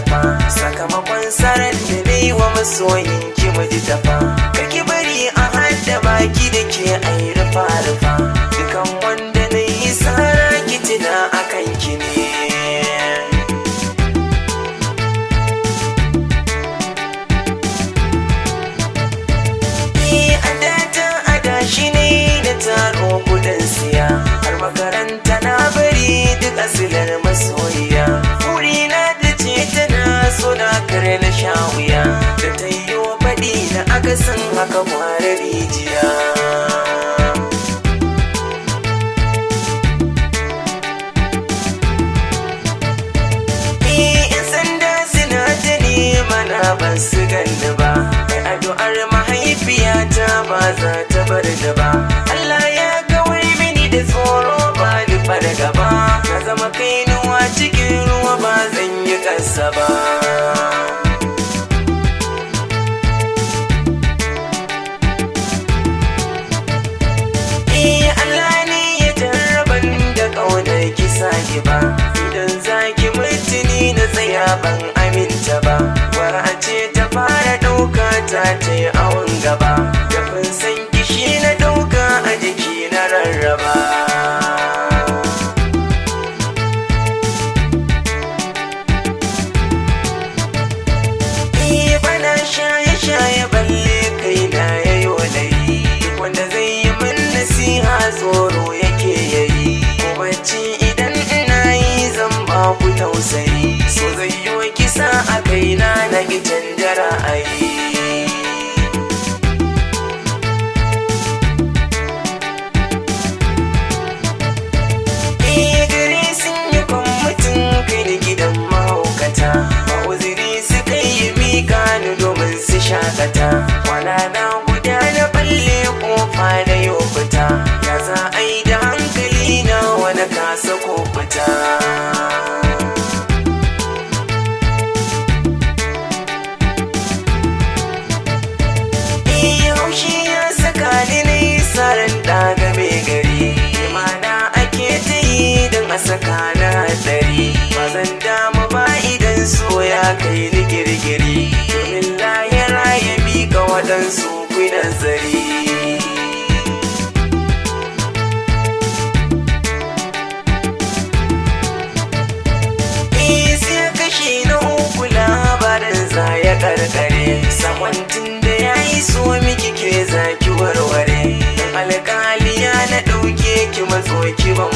tallafa sakamakon sarar da na yi wa masoyin ki mu ji tafa kake bari a hada baki da ke ai rufa-rufa dukan wanda na yi sara ki tuna akan ki ne shi ne da taro kudin siya har makaranta na bari duk asilar masoyiya burina da ce tana so na kare na sha wuya da ta yi wa faɗi na akasin haka mara rijiya yan sanda suna ta nema na ban su ganni ba mai addu'ar mahaifiyata ba za ta bar da ba Allah ya kawai mini da tsoro ba ni fara gaba na zama kainuwa cikin ruwa ba zan yi ƙasa ba Allah ne ya jarraban da ƙaunar kisa ki ba idan zaki mutuni na tsaya ban aminta ba wara ce ta fara ɗauka ta yi awon gaba san kishi na dauka a jiki na rarraba bana shaye-shaye balle kai na yayo layi wanda zai yi min nasiha tsoro yake yayi ko bacci idan ina yi zan ba ku tausayi so zai yi wa kisa a kaina na ki canja ra'ayi shakata kwana na guda na balle kofa da yau fita ya za a yi da hankali na wani kasa ko fita haushi ya saka ni na yi tsarin daga mai gari mana ake ta yi don a saka na hadari ba zan damu ba idan so ya kai ni girgiri domin lahira ya miƙa waɗansu ku nazari sai kashi na uku labarin za ya karkare samantin da ya yi so miki ke zaki warware alƙaliya na ɗauke ki matso ki ban